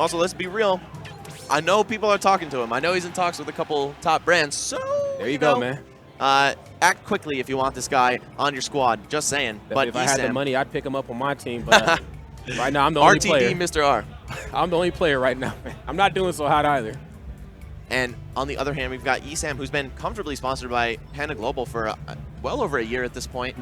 Also, let's be real. I know people are talking to him. I know he's in talks with a couple top brands. So there you go, man. Act quickly if you want this guy on your squad. Just saying. Definitely, but if I had the money, I'd pick him up on my team. But right now, I'm the only player. RTD, Mr. R. I'm the only player right now, man. I'm not doing so hot either. And on the other hand, we've got ESAM, who's been comfortably sponsored by Panda Global for well over a year at this point.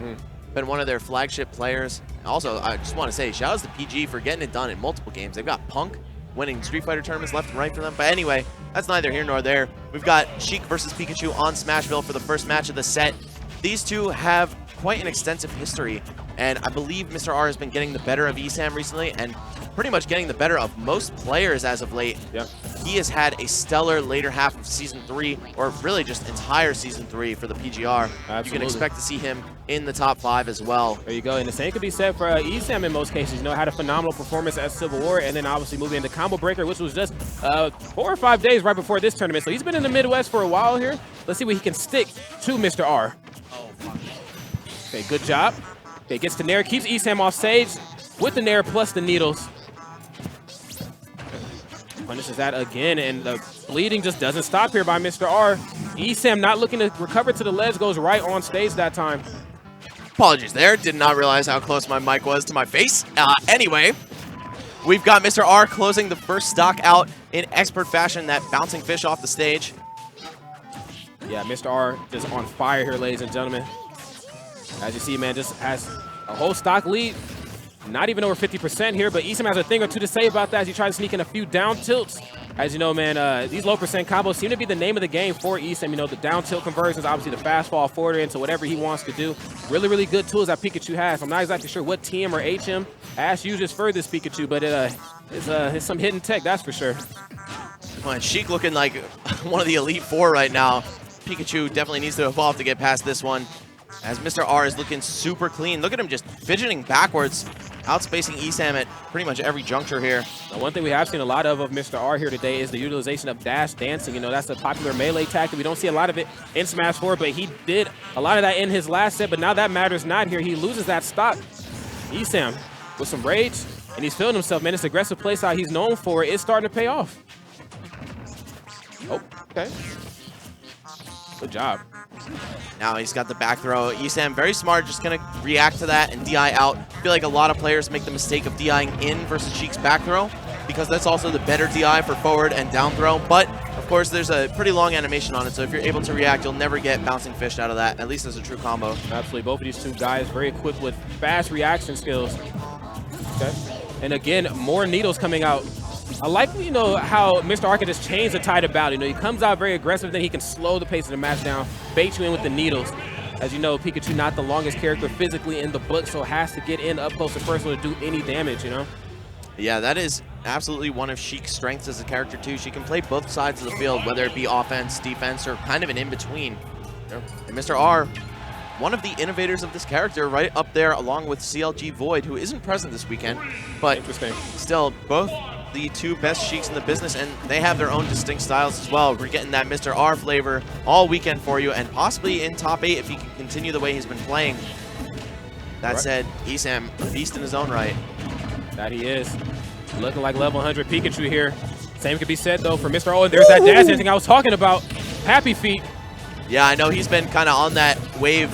Been one of their flagship players. Also, I just want to say, shout out to PG for getting it done in multiple games. They've got Punk winning Street Fighter tournaments left and right for them. But anyway, that's neither here nor there. We've got Sheik versus Pikachu on Smashville for the first match of the set. These two have quite an extensive history, and I believe Mr. R has been getting the better of ESAM recently and pretty much getting the better of most players as of late. Yep. He has had a stellar later half of Season 3, or really just entire Season 3 for the PGR. Absolutely. You can expect to see him in the top 5 as well. There you go. And the same could be said for ESAM in most cases. You know, had a phenomenal performance at Civil War, and then obviously moving into Combo Breaker, which was just 4 or 5 days right before this tournament. So he's been in the Midwest for a while here. Let's see what he can stick to Mr. R. Okay, good job. Okay, gets to Nair, keeps ESAM off stage with the Nair plus the needles. Punishes that again, and the bleeding just doesn't stop here by Mr. R. ESAM not looking to recover to the ledge, goes right on stage that time. Apologies there. Did not realize how close my mic was to my face. Anyway, we've got Mr. R closing the first stock out in expert fashion, that bouncing fish off the stage. Yeah, Mr. R just on fire here, ladies and gentlemen. As you see, man, just has a whole stock lead. Not even over 50% here, but ESAM has a thing or two to say about that as he tries to sneak in a few down tilts. As you know, man, these low percent combos seem to be the name of the game for ESAM. You know, the down tilt conversions, obviously the fast fall forward into whatever he wants to do. Really, really good tools that Pikachu has. I'm not exactly sure what TM or HM Ash uses for this Pikachu, but it's some hidden tech, that's for sure. Well, Sheik looking like one of the Elite Four right now. Pikachu definitely needs to evolve to get past this one, as Mr. R is looking super clean. Look at him just fidgeting backwards, outspacing ESAM at pretty much every juncture here. Now, one thing we have seen a lot of Mr. R here today is the utilization of dash dancing. You know, that's a popular melee tactic. We don't see a lot of it in Smash 4, but he did a lot of that in his last set, but now that matters not here. He loses that stock. ESAM with some rage, and he's feeling himself, man. This aggressive play style he's known for is starting to pay off. Oh, okay. Good job. Now he's got the back throw. ESAM, very smart, just going to react to that and DI out. I feel like a lot of players make the mistake of DIing in versus Sheik's back throw, because that's also the better DI for forward and down throw. But, of course, there's a pretty long animation on it, so if you're able to react, you'll never get bouncing fish out of that, at least as a true combo. Absolutely. Both of these two guys very equipped with fast reaction skills. Okay. And again, more needles coming out. I like, you know, how Mr. R can just change the tide of battle. You know, he comes out very aggressive, then he can slow the pace of the match down, bait you in with the needles. As you know, Pikachu not the longest character physically in the book, so has to get in up close and personal to do any damage, you know? Yeah, that is absolutely one of Sheik's strengths as a character, too. She can play both sides of the field, whether it be offense, defense, or kind of an in-between. And Mr. R, one of the innovators of this character, right up there along with CLG Void, who isn't present this weekend, but still both the two best Sheiks in the business, and they have their own distinct styles as well. We're getting that Mr. R flavor all weekend for you, and possibly in top 8 if he can continue the way he's been playing. That said, ESAM, a beast in his own right. That he is. Looking like level 100 Pikachu here. Same could be said, though, for Mr. O. And there's that dash dancing I was talking about. Happy feet. Yeah, I know he's been kind of on that wave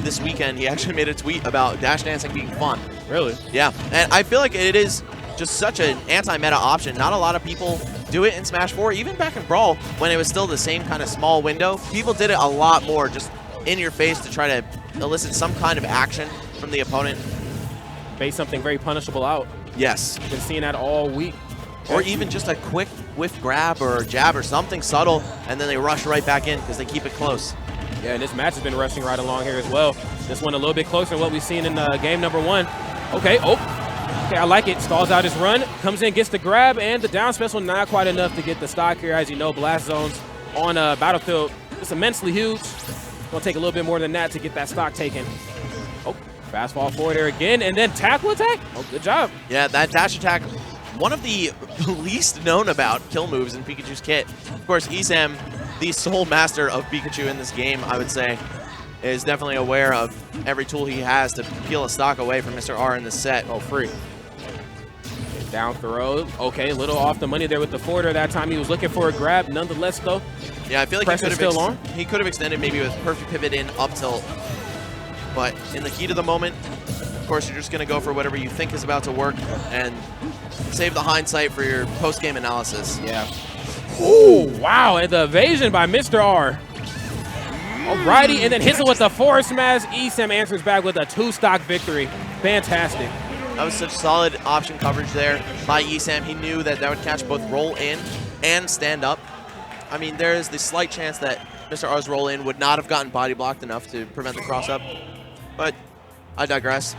this weekend. He actually made a tweet about dash dancing being fun. Really? Yeah, and I feel like it is just such an anti-meta option. Not a lot of people do it in Smash 4, even back in Brawl, when it was still the same kind of small window. People did it a lot more, just in your face to try to elicit some kind of action from the opponent. Base something very punishable out. Yes. Been seeing that all week. Or even just a quick whiff grab or jab or something subtle, and then they rush right back in because they keep it close. Yeah, and this match has been rushing right along here as well. This one a little bit closer than what we've seen in game number 1. Okay, okay, I like it. Stalls out his run, comes in, gets the grab, and the down special not quite enough to get the stock here. As you know, blast zones on Battlefield, it's immensely huge. Gonna take a little bit more than that to get that stock taken. Oh, fast fall forward there again, and then tackle attack. Oh, good job. Yeah, that dash attack, one of the least known about kill moves in Pikachu's kit. Of course, ESAM, the sole master of Pikachu in this game, I would say, is definitely aware of every tool he has to peel a stock away from Mr. R in this set. Oh, free. Down throw. Okay, a little off the money there with the forwarder that time. He was looking for a grab. Nonetheless, though, yeah, I feel like he could have extended maybe with perfect pivot in up tilt. But in the heat of the moment, of course, you're just going to go for whatever you think is about to work and save the hindsight for your post-game analysis. Yeah. Ooh, wow, and the evasion by Mr. R. Alrighty, and then hits it with the forward smash. ESAM answers back with a 2-stock victory. Fantastic. That was such solid option coverage there by ESAM. He knew that that would catch both roll in and stand up. I mean, there is the slight chance that Mr. R's roll in would not have gotten body blocked enough to prevent the cross up, but I digress.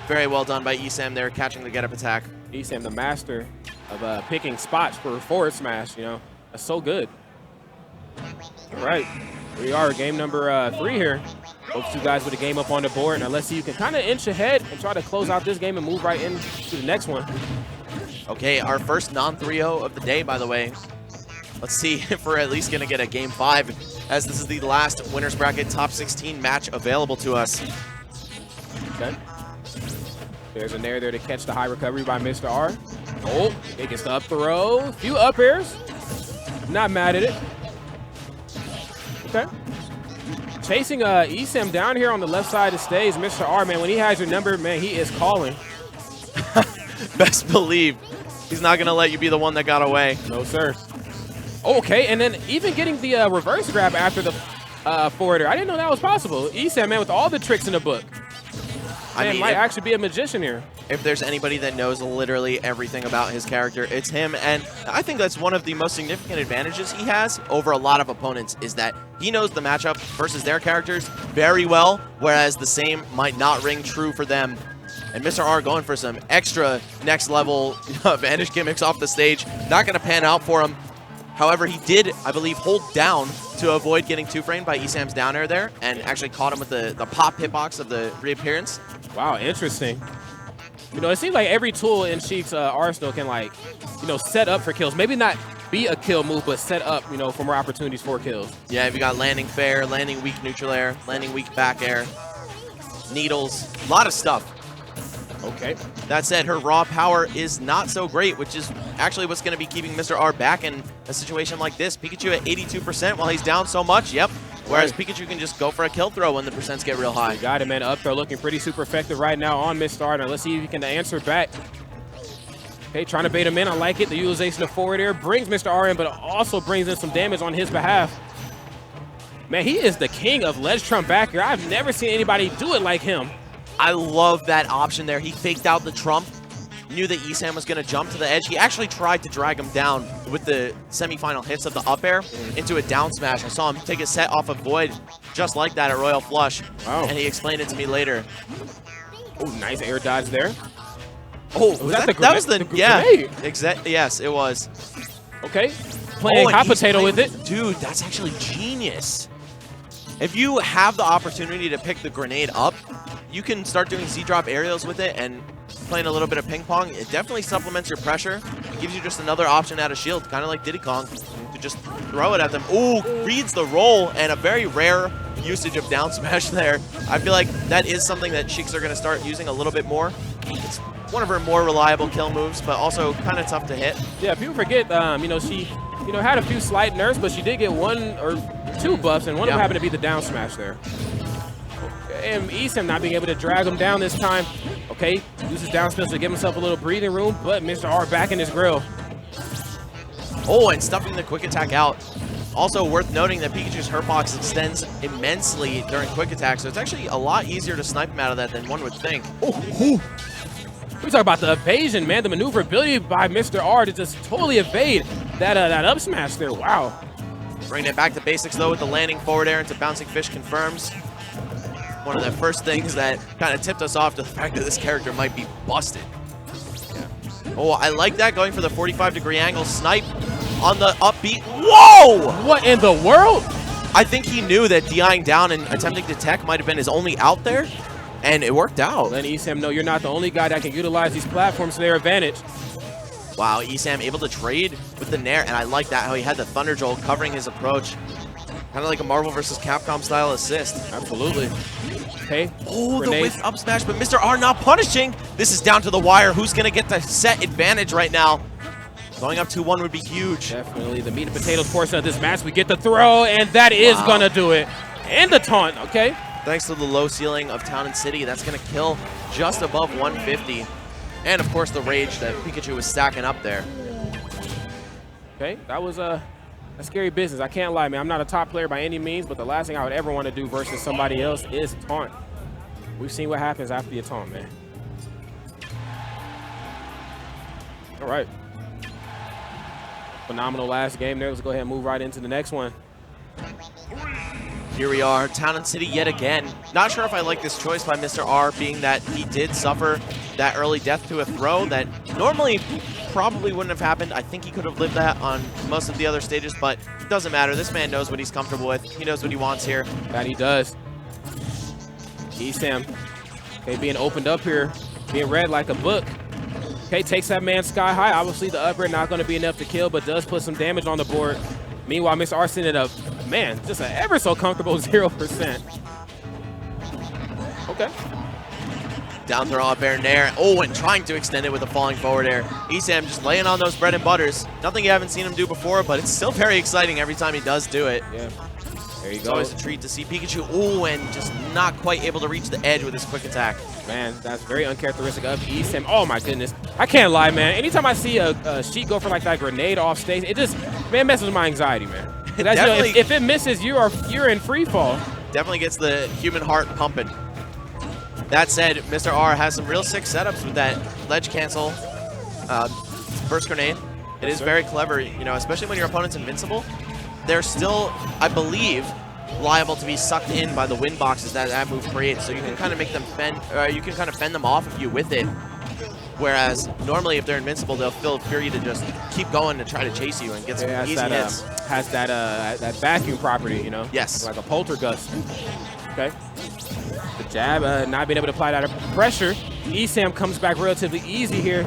Very well done by ESAM there, catching the get-up attack. ESAM, the master of picking spots for forward smash, you know. That's so good. All right, we are game number 3 here. Both two guys with a game up on the board. Now let's see, you can kind of inch ahead and try to close out this game and move right into the next one. Okay, our first non-3-0 of the day, by the way. Let's see if we're at least going to get a game 5, as this is the last winner's bracket top 16 match available to us. Okay. There's a nair there to catch the high recovery by Mr. R. Oh, he gets the up throw. Few up airs. Not mad at it. Okay. Chasing ESAM down here on the left side of the stage. Mr. R, man, when he has your number, man, he is calling. Best believe he's not going to let you be the one that got away. No, sir. Okay, and then even getting the reverse grab after the forwarder. I didn't know that was possible. ESAM, man, with all the tricks in the book. Man, I mean, might actually be a magician here. If there's anybody that knows literally everything about his character, it's him. And I think that's one of the most significant advantages he has over a lot of opponents, is that he knows the matchup versus their characters very well, whereas the same might not ring true for them. And Mr. R going for some extra next level vantage gimmicks off the stage. Not going to pan out for him. However, he did, I believe, hold down to avoid getting two-framed by ESAM's down air there, and actually caught him with the pop hitbox of the reappearance. Wow, interesting. You know, it seems like every tool in Sheik's arsenal can, like, you know, set up for kills. Maybe not be a kill move, but set up, you know, for more opportunities for kills. Yeah, you got landing fair, landing weak neutral air, landing weak back air, needles, a lot of stuff. Okay. That said, her raw power is not so great, which is actually what's going to be keeping Mr. R back in a situation like this. Pikachu at 82% while he's down so much, yep. Whereas Pikachu can just go for a kill throw when the percents get real high. Got it, man. Up throw looking pretty super effective right now on Mr. R. Now let's see if he can answer back. Okay, trying to bait him in. I like it. The utilization of forward air brings Mr. R in, but also brings in some damage on his behalf. Man, he is the king of ledge trump back here. I've never seen anybody do it like him. I love that option there. He faked out the trump, knew that ESAM was going to jump to the edge. He actually tried to drag him down with the semifinal hits of the up air into a down smash. I saw him take a set off of Void just like that at Royal Flush, and he explained it to me later. Oh, nice air dodge there. Oh, was that the grenade? That was the yeah, exactly. Yes, it was. Okay, playing hot potato with it. Dude, that's actually genius. If you have the opportunity to pick the grenade up, you can start doing Z-drop aerials with it and playing a little bit of ping pong. It definitely supplements your pressure. It gives you just another option out of shield, kind of like Diddy Kong, to just throw it at them. Ooh, reads the roll, and a very rare usage of down smash there. I feel like that is something that Sheiks are going to start using a little bit more. It's one of her more reliable kill moves, but also kind of tough to hit. Yeah, people forget, you know, she, you know, had a few slight nerfs, but she did get 1 or 2 buffs, and one of them happened to be the down smash there. And ESAM not being able to drag him down this time. Okay, uses down spills to give himself a little breathing room, but Mr. R back in his grill. Oh, and stuffing the quick attack out. Also worth noting that Pikachu's hurt box extends immensely during quick attack, so it's actually a lot easier to snipe him out of that than one would think. We talk about the evasion, man. The maneuverability by Mr. R to just totally evade that up smash there. Wow. Bringing it back to basics, though, with the landing forward air into bouncing fish confirms. One of the first things that kind of tipped us off to the fact that this character might be busted. Yeah. Oh, I like that, going for the 45-degree angle snipe on the upbeat. Whoa! What in the world? I think he knew that DIing down and attempting to tech might have been his only out there, and it worked out. Let ESAM know you're not the only guy that can utilize these platforms to their advantage. Wow, ESAM able to trade with the Nair, and I like that, how he had the Thunder Jolt covering his approach. Kind of like a Marvel versus Capcom style assist. Absolutely. Okay. Oh, Grenade. the whiff up smash, but Mr. R not punishing. This is down to the wire. Who's going to get the set advantage right now? Going up 2-1 would be huge. Definitely the meat and potatoes portion of this match. We get the throw, and that is going to do it. And the taunt, okay. Thanks to the low ceiling of Town and City, that's going to kill just above 150. And, of course, the rage that Pikachu was stacking up there. Okay, that was a scary business. I can't lie, man. I'm not a top player by any means, but the last thing I would ever want to do versus somebody else is taunt. We've seen what happens after you taunt, man. All right. Phenomenal last game there. Let's go ahead and move right into the next one. Here we are, Town and City yet again. Not sure if I like this choice by Mr. R, being that he did suffer that early death to a throw that normally probably wouldn't have happened. I think he could have lived that on most of the other stages, but it doesn't matter. This man knows what he's comfortable with. He knows what he wants here. That he does. ESAM, okay, being opened up here, being read like a book. Okay, takes that man sky high. Obviously, the upper not going to be enough to kill, but does put some damage on the board. Meanwhile, Mr. R sending up, man, just an ever so comfortable 0%. Okay. Down throw up air nair. Oh, and trying to extend it with a falling forward air. ESAM just laying on those bread and butters. Nothing you haven't seen him do before, but it's still very exciting every time he does do it. Yeah. There you It's go. always a treat to see Pikachu. Oh, and just not quite able to reach the edge with his quick attack. Man, that's very uncharacteristic of ESAM. Oh my goodness. I can't lie, man. Anytime I see a Sheik go for like that grenade off stage, it just, man, messes with my anxiety, man. That's, you know, if it misses, you're in free fall. Definitely gets the human heart pumping. That said, Mr. R has some real sick setups with that ledge cancel burst grenade. It is very clever, you know, especially when your opponent's invincible. They're still, I believe, liable to be sucked in by the wind boxes that move creates. So you can kind of make them fend, you can kind of fend them off of you with it. Whereas normally, if they're invincible, they'll feel free to just keep going to try to chase you and get some easy hits. Has that vacuum property, you know? Yes. Like a poltergust. Okay. The jab, not being able to apply that pressure. ESAM comes back relatively easy here.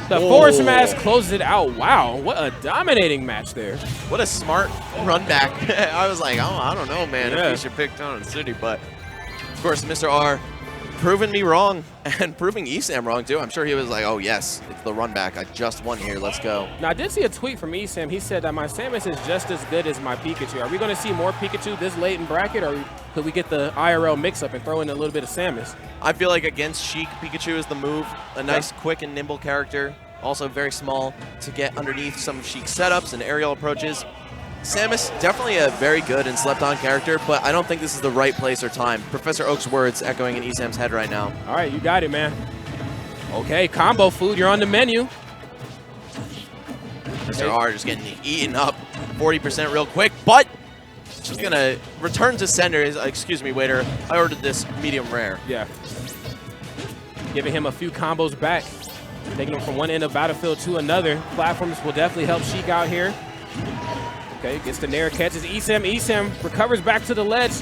The forward smash closes it out. Wow, what a dominating match there. What a smart run back. I was like, oh, I don't know, man, if he should pick Town and City. But, of course, Mr. R proving me wrong and proving ESAM wrong, too. I'm sure he was like, oh, yes, it's the run back. I just won here. Let's go. Now, I did see a tweet from ESAM. He said that my Samus is just as good as my Pikachu. Are we going to see more Pikachu this late in bracket, or could we get the IRL mix-up and throw in a little bit of Samus? I feel like against Sheik, Pikachu is the move. A nice, quick, and nimble character. Also very small to get underneath some of Sheik's setups and aerial approaches. Samus, definitely a very good and slept-on character, but I don't think this is the right place or time. Professor Oak's words echoing in ESAM's head right now. All right, you got it, man. Okay, combo food, you're on the menu. Mr. R just getting eaten up 40% real quick, but she's going to return to sender. Excuse me, waiter. I ordered this medium rare. Yeah. Giving him a few combos back. Taking him from one end of Battlefield to another. Platforms will definitely help Sheik out here. Okay, gets the Nair, catches ESAM. ESAM recovers back to the ledge.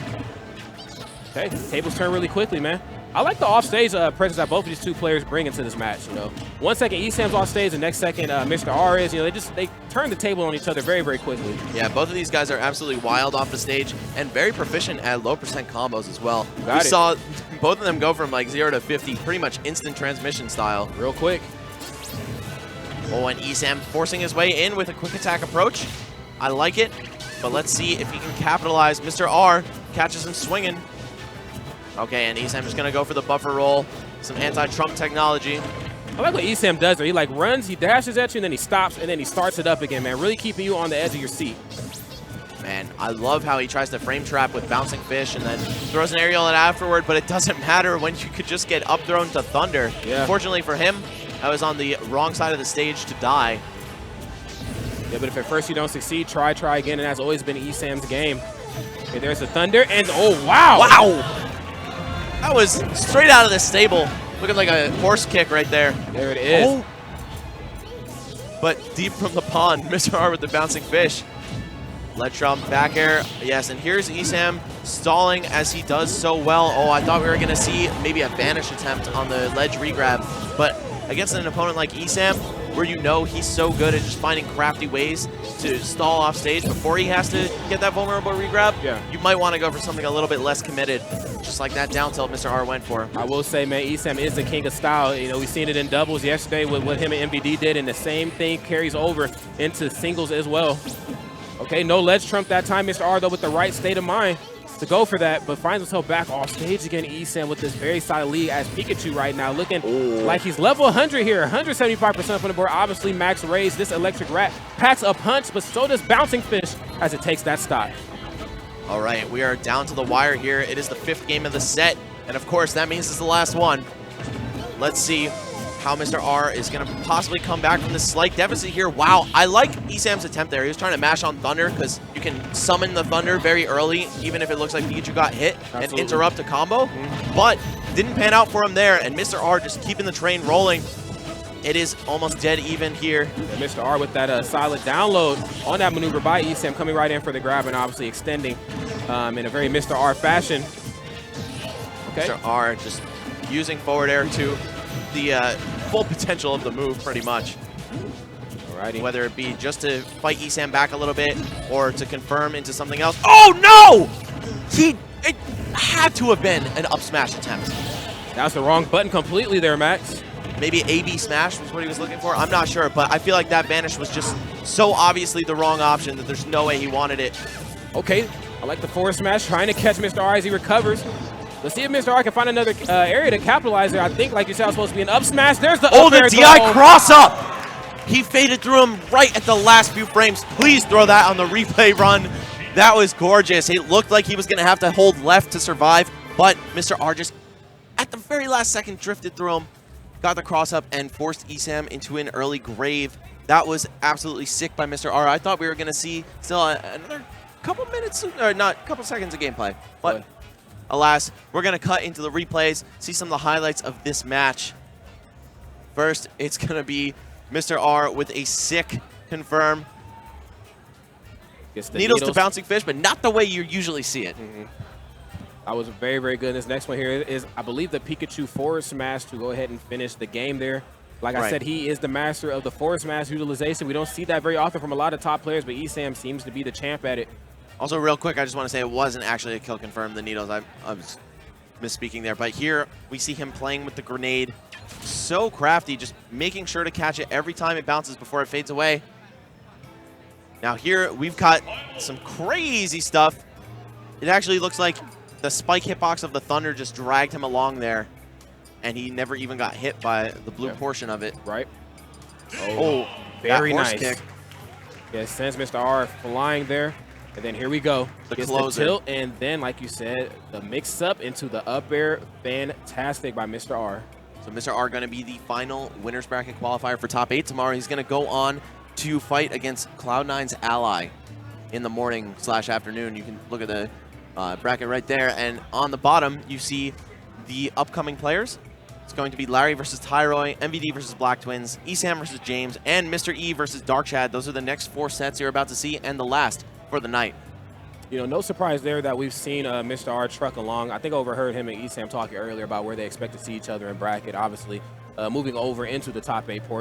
Okay, tables turn really quickly, man. I like the offstage presence that both of these two players bring into this match, you know. 1 second ESAM's off stage, the next second Mr. R is, you know, they turn the table on each other very, very quickly. Yeah, both of these guys are absolutely wild off the stage and very proficient at low percent combos as well. We saw both of them go from like 0 to 50, pretty much instant transmission style. Real quick. Oh, and ESAM forcing his way in with a quick attack approach. I like it, but let's see if he can capitalize. Mr. R catches him swinging. Okay, and ESAM is going to go for the buffer roll. Some anti-Trump technology. I like what ESAM does there. He like runs, he dashes at you, and then he stops, and then he starts it up again, man. Really keeping you on the edge of your seat. Man, I love how he tries to frame trap with bouncing fish and then throws an aerial in afterward, but it doesn't matter when you could just get up thrown to thunder. Yeah. Fortunately for him, I was on the wrong side of the stage to die. Yeah, but if at first you don't succeed, try again, and that's always been ESAM's game. Okay, there's the thunder, and oh, wow! Wow! That was straight out of the stable. Looking like a horse kick right there. There it is. Oh. But deep from the pond, Mr. R with the bouncing fish. Ledge trump, back air. Yes, and here's ESAM stalling as he does so well. Oh, I thought we were going to see maybe a vanish attempt on the ledge regrab. But against an opponent like ESAM, where you know he's so good at just finding crafty ways to stall off stage before he has to get that vulnerable regrab, you might want to go for something a little bit less committed, just like that down tilt Mr. R went for. I will say, man, ESAM is the king of style. You know, we've seen it in doubles yesterday with what him and MVD did, and the same thing carries over into singles as well. Okay, no ledge trump that time. Mr. R, though, with the right state of mind to go for that, but finds himself back off stage again. ESAM with this very solid lead as Pikachu right now looking like he's level 100 here. 175% from the board. Obviously, max raise. This electric rat packs a punch, but so does Bouncing Fish as it takes that stock. All right, we are down to the wire here. It is the 5th game of the set, and of course, that means it's the last one. Let's see how Mr. R is going to possibly come back from this slight deficit here. Wow, I like ESAM's attempt there. He was trying to mash on Thunder because you can summon the Thunder very early, even if it looks like Pikachu got hit, and interrupt a combo. But didn't pan out for him there, and Mr. R just keeping the train rolling. It is almost dead even here. And Mr. R with that solid download on that maneuver by ESAM, coming right in for the grab and obviously extending in a very Mr. R fashion. Okay. Mr. R just using forward air to the full potential of the move, pretty much. Alrighty. Whether it be just to fight ESAM back a little bit or to confirm into something else. Oh no! It had to have been an up smash attempt. That was the wrong button completely there, Max. Maybe AB smash was what he was looking for. I'm not sure, but I feel like that vanish was just so obviously the wrong option that there's no way he wanted it. Okay, I like the forward smash, trying to catch Mr. R as he recovers. Let's see if Mr. R can find another area to capitalize there. I think, like you said, it was supposed to be an up smash. There's the up air. The DI cross up! He faded through him right at the last few frames. Please throw that on the replay run. That was gorgeous. It looked like he was going to have to hold left to survive, but Mr. R just, at the very last second, drifted through him, got the cross up, and forced ESAM into an early grave. That was absolutely sick by Mr. R. I thought we were going to see still another couple minutes, or not, couple seconds of gameplay, but alas, we're going to cut into the replays, see some of the highlights of this match. First, it's going to be Mr. R with a sick confirm. Needles to Bouncing Fish, but not the way you usually see it. That was very, very good. This next one here is, I believe, the Pikachu forward smash to go ahead and finish the game there. Like I said, he is the master of the forward smash utilization. We don't see that very often from a lot of top players, but ESAM seems to be the champ at it. Also, real quick, I just want to say it wasn't actually a kill confirm, the Needles. I was misspeaking there. But here, we see him playing with the grenade. So crafty, just making sure to catch it every time it bounces before it fades away. Now here, we've got some crazy stuff. It actually looks like the spike hitbox of the Thunder just dragged him along there, and he never even got hit by the blue portion of it. Right. Oh, very nice kick. Yeah, sends Mr. R flying there. And then here we go. The closer. The tilt, and then, like you said, the mix-up into the up air. Fantastic by Mr. R. So Mr. R going to be the final winners bracket qualifier for top 8 tomorrow. He's going to go on to fight against Cloud9's ally in the morning/afternoon. You can look at the bracket right there. And on the bottom, you see the upcoming players. It's going to be Larry versus Tyroy, MVD versus Black Twins, ESAM versus James, and Mr. E versus Dark Chad. Those are the next 4 sets you're about to see, and the last for the night. You know, no surprise there that we've seen Mr. R truck along. I think I overheard him and ESAM talking earlier about where they expect to see each other in bracket, obviously moving over into the top 8 portion.